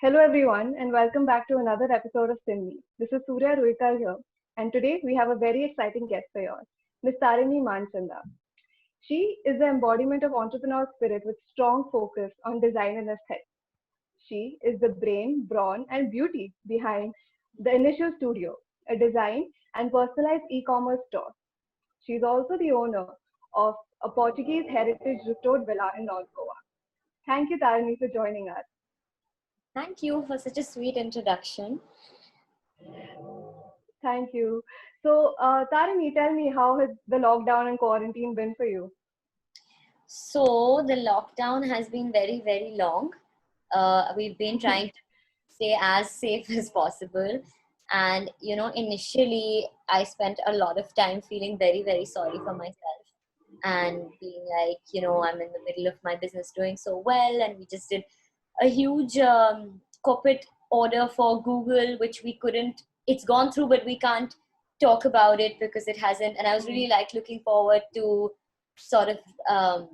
Hello everyone and welcome back to another episode of SymMeet. This is Surya Ruikar here and today we have a very exciting guest for you, Miss Tarini Manchanda. She is the embodiment of entrepreneur spirit with strong focus on design and aesthetics. She is the brain, brawn and beauty behind the Initial Studio, a design and personalized e-commerce store. She is also the owner of a Portuguese heritage resort villa in North Goa. Thank you Tarini for joining us. Thank you for such a sweet introduction. Thank you. So, Tarini, tell me, how has the lockdown and quarantine been for you? So the lockdown has been very, very long. We've been trying to stay as safe as possible. And, initially I spent a lot of time feeling very, very sorry for myself and being like, I'm in the middle of my business doing so well. And we just did a huge corporate order for Google, which we couldn't, it's gone through, but we can't talk about it because it hasn't. And I was really like looking forward to sort of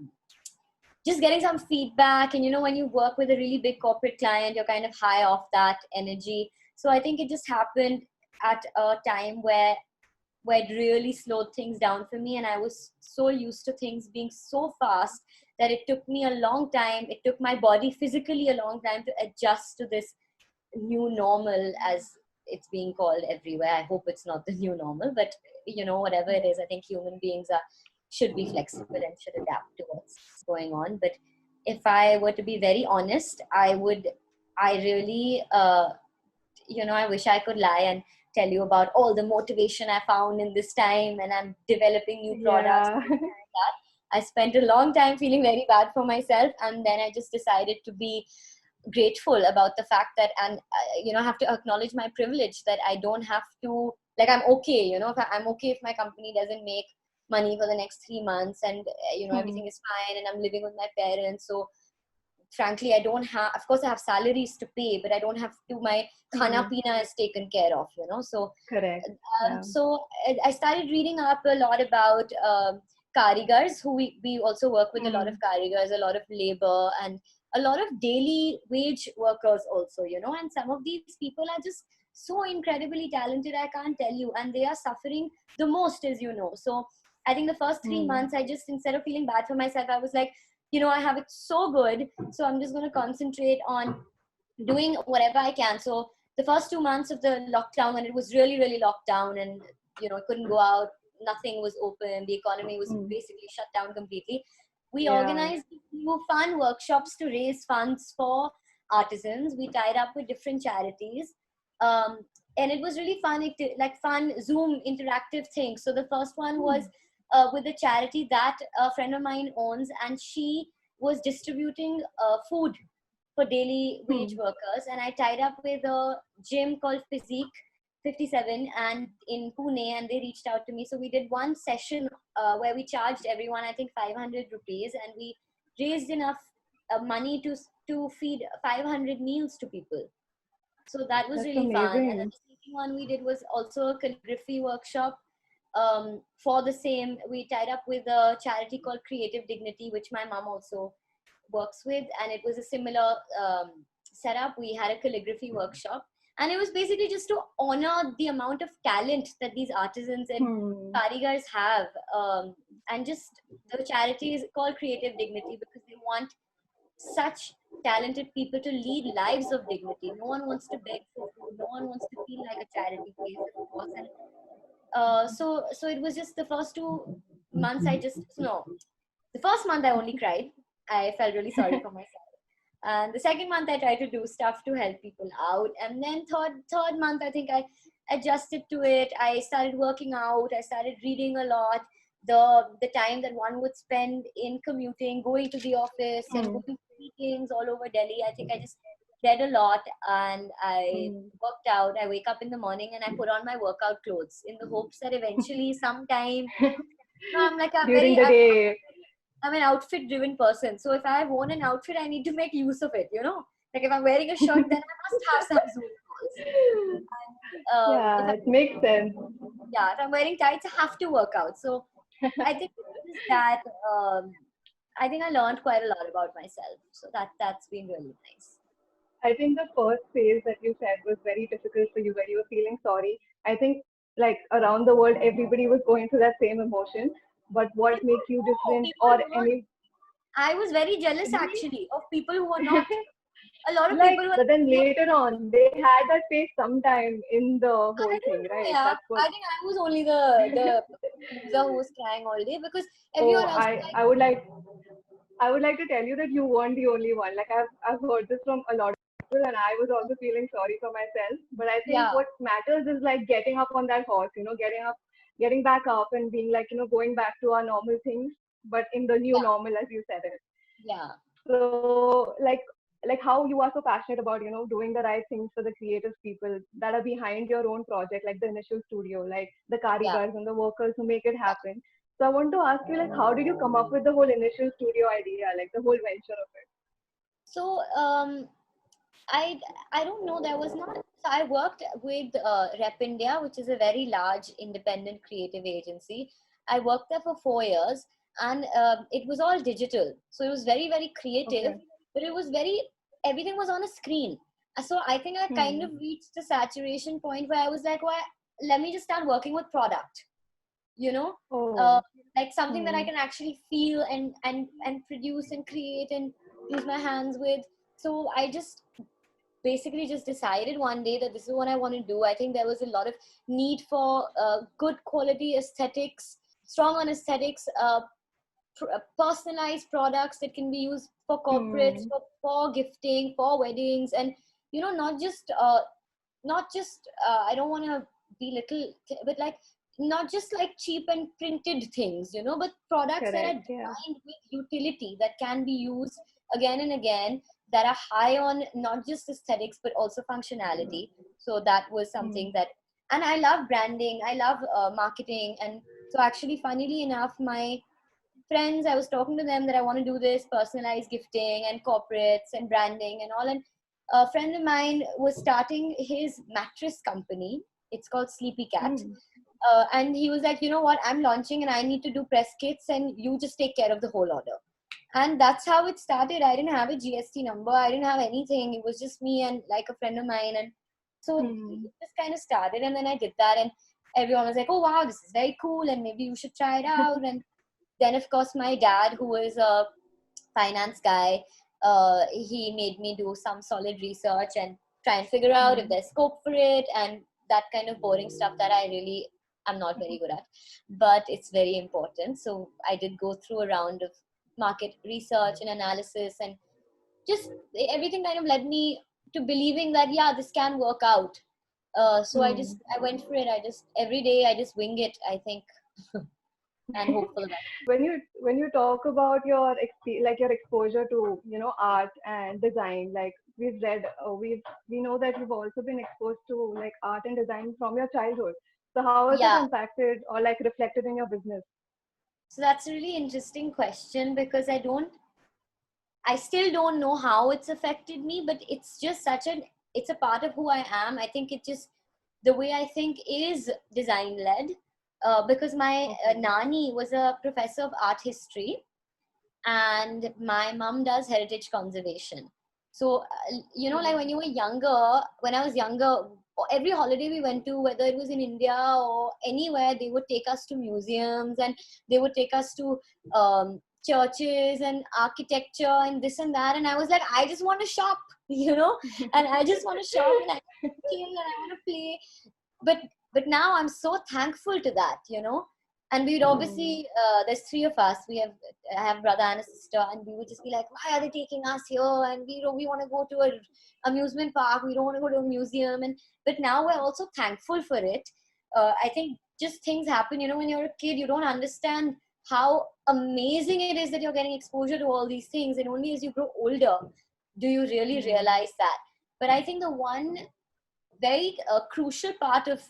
just getting some feedback. And, when you work with a really big corporate client, you're kind of high off that energy. So I think it just happened at a time where it really slowed things down for me. And I was so used to things being so fast that it took me a long time. It took my body physically a long time to adjust to this new normal, as it's being called everywhere. I hope it's not the new normal, but whatever it is, I think human beings should be flexible and should adapt to what's going on. But if I were to be very honest, I really, I wish I could lie and tell you about all the motivation I found in this time, and I'm developing new products. Yeah. I spent a long time feeling very bad for myself, and then I just decided to be grateful about the fact that, and I have to acknowledge my privilege that I don't have to, like, I'm okay, if I'm okay if my company doesn't make money for the next 3 months, and everything is fine, and I'm living with my parents. So frankly, I don't have, of course I have salaries to pay, but I don't have to, my khana pina is taken care of, so Correct. Yeah. so I started reading up a lot about karigars, who we also work with a lot of karigars, a lot of labor, and a lot of daily wage workers also, and some of these people are just so incredibly talented, I can't tell you, and they are suffering the most, as you know. So I think the first 3 months, I just, instead of feeling bad for myself, I was like, I have it so good, so I'm just going to concentrate on doing whatever I can. So the first 2 months of the lockdown, when it was really, really locked down, and I couldn't go out, nothing was open, the economy was basically shut down completely, we organized few fun workshops to raise funds for artisans. We tied up with different charities, and it was really fun, like fun Zoom interactive things. So the first one was with a charity that a friend of mine owns, and she was distributing food for daily wage workers. And I tied up with a gym called Physique 57 and in Pune, and they reached out to me. So we did one session where we charged everyone, I think, 500 rupees, and we raised enough money to feed 500 meals to people. So that was That's really fun. amazing. And then the second one we did was also a calligraphy workshop. For the same, we tied up with a charity called Creative Dignity, which my mom also works with, and it was a similar setup. We had a calligraphy workshop, and it was basically just to honor the amount of talent that these artisans and karigars have, and just, the charity is called Creative Dignity because they want such talented people to lead lives of dignity. No one wants to beg for food, no one wants to feel like a charity case, of course. And so it was just the first 2 months, the first month I only cried. I felt really sorry for myself. And the second month I tried to do stuff to help people out. And then third month, I think I adjusted to it. I started working out. I started reading a lot. The time that one would spend in commuting, going to the office and going to meetings all over Delhi, I think I just read a lot, and I worked out. I wake up in the morning and I put on my workout clothes in the hopes that eventually sometime, I'm like, During the day. I'm an outfit driven person. So if I have worn an outfit, I need to make use of it, Like if I'm wearing a shirt, then I must have some Zoom calls. Yeah, it makes sense. Yeah, if I'm wearing tights, I have to work out. So I think that I think I learned quite a lot about myself. So that's been really nice. I think the first phase that you said was very difficult for you, where you were feeling sorry. I think like around the world, everybody was going through that same emotion. But what makes you No, different, people or were not. any I was very jealous really? actually of people who were not. A lot of Like, people were but then like, later on, they had that phase sometime in the whole I thing, don't know, right? yeah. That's what. I think I was only the loser who was crying all day because everyone Oh, else was I would like to tell you that you weren't the only one. Like I've heard this from a lot of people, and I was also feeling sorry for myself. But I think yeah, what matters is like getting up on that horse, getting back up and being like, going back to our normal things, but in the new yeah, normal, as you said it. yeah, So like how you are so passionate about doing the right things for the creative people that are behind your own project, like the initial studio, like the yeah. karigars and the workers who make it happen. So I want to ask you, like, how did you come up with the whole initial studio idea, like the whole venture of it? So I I don't know. There was not. So I worked with Rep India, which is a very large independent creative agency. I worked there for 4 years, and it was all digital. So it was very very creative, Okay. but it was very everything was on a screen. So I think I kind of Hmm. reached the saturation point where I was like, "Why? Let me just start working with product." You know, uh, Oh. like something that I Hmm. can actually feel and produce and create and use my hands with. So I just basically just decided one day that this is what I want to do. I think there was a lot of need for good quality aesthetics, strong on aesthetics, personalized products that can be used for corporates, Hmm. for gifting, for weddings, and not just I don't want to be little, but like not just like cheap and printed things, but products that are Correct. Yeah. designed with utility that can be used again and again, that are high on not just aesthetics but also functionality. So that was Hmm. something that, and I love branding, I love marketing. And so actually, funnily enough, my friends, I was talking to them that I want to do this personalized gifting and corporates and branding and all. And a friend of mine was starting his mattress company. It's called Sleepy Cat. Hmm. And he was like, you know what, I'm launching and I need to do press kits and you just take care of the whole order. And that's how it started. I didn't have a GST number, I didn't have anything. It was just me and like a friend of mine. And so it Hmm. just kind of started. And then I did that. And everyone was like, oh, wow, this is very cool. And maybe you should try it out. And then of course my dad, who is a finance guy, he made me do some solid research and try and figure out if Hmm. there's scope for it, and that kind of boring stuff that I really am not very good at, but it's very important. So I did go through a round of market research and analysis, and just everything kind of led me to believing that yeah, this can work out. So Hmm. I went for it. I just every day I just wing it, I think, and hope for the best. When you talk about your like your exposure to art and design, like we know that you've also been exposed to like art and design from your childhood. So how has it Yeah. impacted or like reflected in your business? So that's a really interesting question because I still don't know how it's affected me, but it's just it's a part of who I am. I think it just, the way I think is design led, because my Okay. nani was a professor of art history and my mom does heritage conservation. So, like Hmm. when I was younger, every holiday we went to, whether it was in India or anywhere, they would take us to museums and they would take us to churches and architecture and this and that. And I was like, I just want to shop, and I just want to shop and I want to chill and I want to play. But now I'm so thankful to that, and we'd Hmm. obviously there's three of us. I have brother and a sister, and we would just be like, why are they taking us here? And we want to go to a amusement park, we don't want to go to a museum. And but now we're also thankful for it. I think just things happen, when you're a kid you don't understand how amazing it is that you're getting exposure to all these things, and only as you grow older do you really Hmm. realize that. But I think the one very crucial part of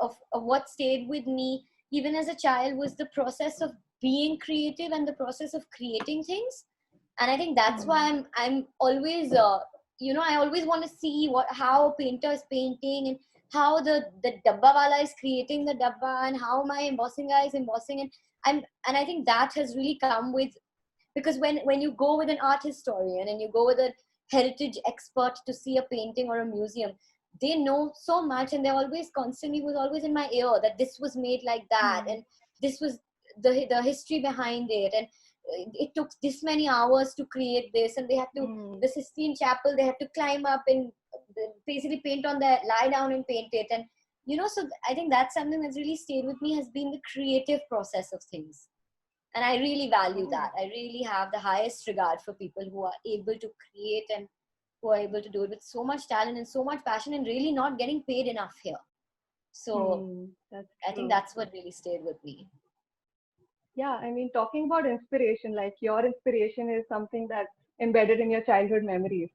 of what stayed with me even as a child was the process of being creative and the process of creating things. And I think that's why Hmm. I'm always I always want to see how a painter is painting, and how the dabba wala is creating the dabba, and how my embossing guy is embossing. And I think that has really come with, because when you go with an art historian and you go with heritage expert to see a painting or a museum. They know so much, and they're always constantly was always in my ear that this was made like that, and this was the history behind it, and it took this many hours to create this, and they had to the Sistine Chapel, they had to climb up and basically paint on the lie down and paint it. And so I think that's something that's really stayed with me, has been the creative process of things. And I really value that. I really have the highest regard for people who are able to create and who are able to do it with so much talent and so much passion, and really not getting paid enough here. So I think that's what really stayed with me. Yeah, I mean, talking about inspiration, like your inspiration is something that's embedded in your childhood memories.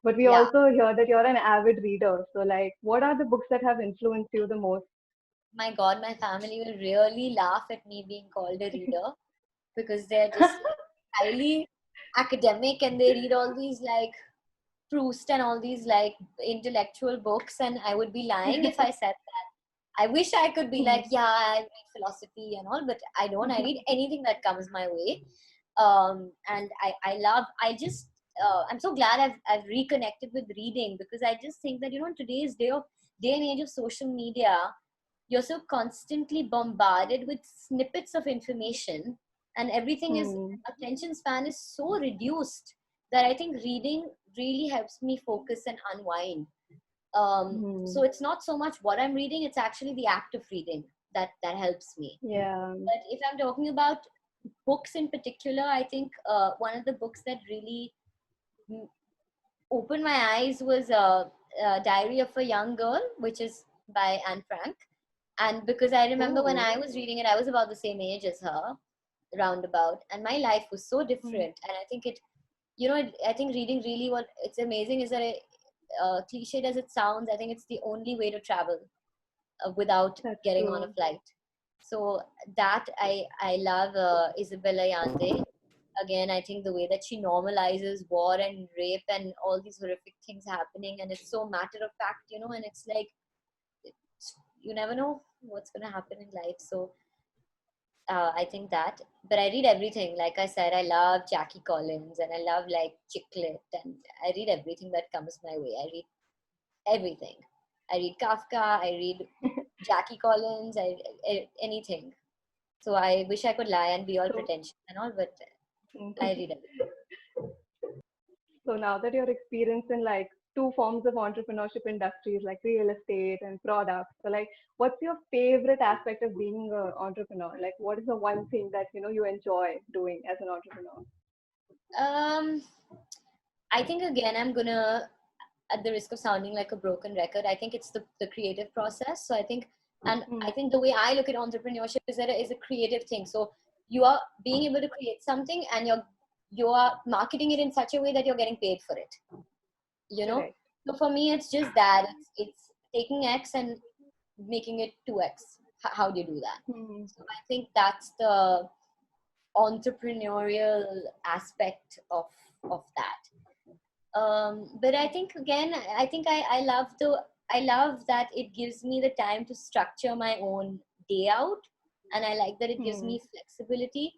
But we also hear that you're an avid reader. So, like, what are the books that have influenced you the most? My God, my family will really laugh at me being called a reader, because they're just highly academic, and they read all these like Proust and all these like intellectual books, and I would be lying if I said that. I wish I could be like, yeah, I read philosophy and all, but I don't. I read anything that comes my way. And I'm so glad I've reconnected with reading, because I just think that, in today's day and age of social media, you're so constantly bombarded with snippets of information, and everything is, attention span is so reduced, that I think reading really helps me focus and unwind. So it's not so much what I'm reading, it's actually the act of reading that helps me. Yeah. But if I'm talking about books in particular, I think one of the books that really opened my eyes was Diary of a Young Girl, which is by Anne Frank. And because I remember when I was reading it, I was about the same age as her, roundabout, and my life was so different. And I think I think reading really, what it's amazing is that cliched as it sounds, I think it's the only way to travel without getting on a flight. So that I love Isabella Allende. Again, I think the way that she normalizes war and rape and all these horrific things happening, and it's so matter of fact, and it's like, you never know what's going to happen in life. So I think that, but I read everything. Like I said, I love Jackie Collins, and I love like chick lit, and I read everything that comes my way. I read everything. I read Kafka, I read Jackie Collins, anything. So I wish I could lie and be all pretentious and all, but I read everything. So now that you're experienced in like two forms of entrepreneurship industries, like real estate and products, so like, what's your favorite aspect of being an entrepreneur? Like, what is the one thing that you enjoy doing as an entrepreneur? I think, again, I'm gonna, at the risk of sounding like a broken record, I think it's the creative process. So I think, and I think the way I look at entrepreneurship is that it is a creative thing. So you are being able to create something, and you are marketing it in such a way that you're getting paid for it. Correct. So for me, it's just that it's taking X and making it 2X. How do you do that? So I think that's the entrepreneurial aspect of that. But I think, again, I think I love that it gives me the time to structure my own day out, and I like that it gives me flexibility.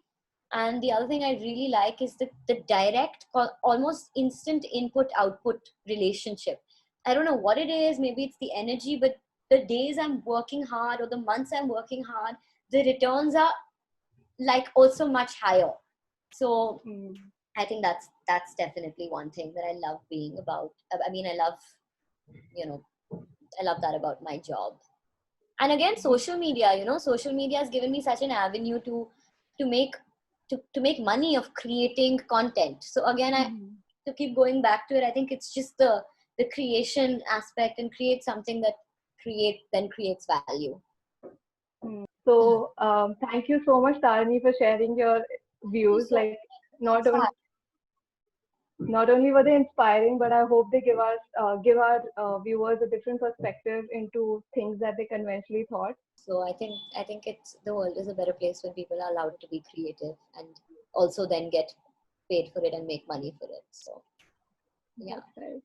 And the other thing I really like is the direct, almost instant input output relationship. I don't know what it is, maybe it's the energy, but the days I'm working hard or the months I'm working hard, the returns are like also much higher. So I think that's definitely one thing that I love being about. I mean, I love that about my job. And again, social media, social media has given me such an avenue to make money of creating content. So again, to keep going back to it, I think it's just the creation aspect, and create something that creates value. So thank you so much, Tarini, for sharing your views. Like, not only were they inspiring, but I hope they give our viewers a different perspective into things that they conventionally thought. So I think the world is a better place when people are allowed to be creative, and also then get paid for it and make money for it. So yeah. Right.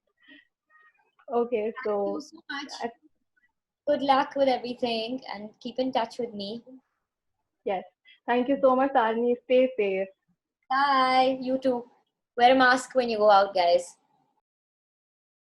Okay, so thank you so much. Good luck with everything, and keep in touch with me. Yes. Thank you so much, Tarini. Stay safe. Bye. You too. Wear a mask when you go out, guys.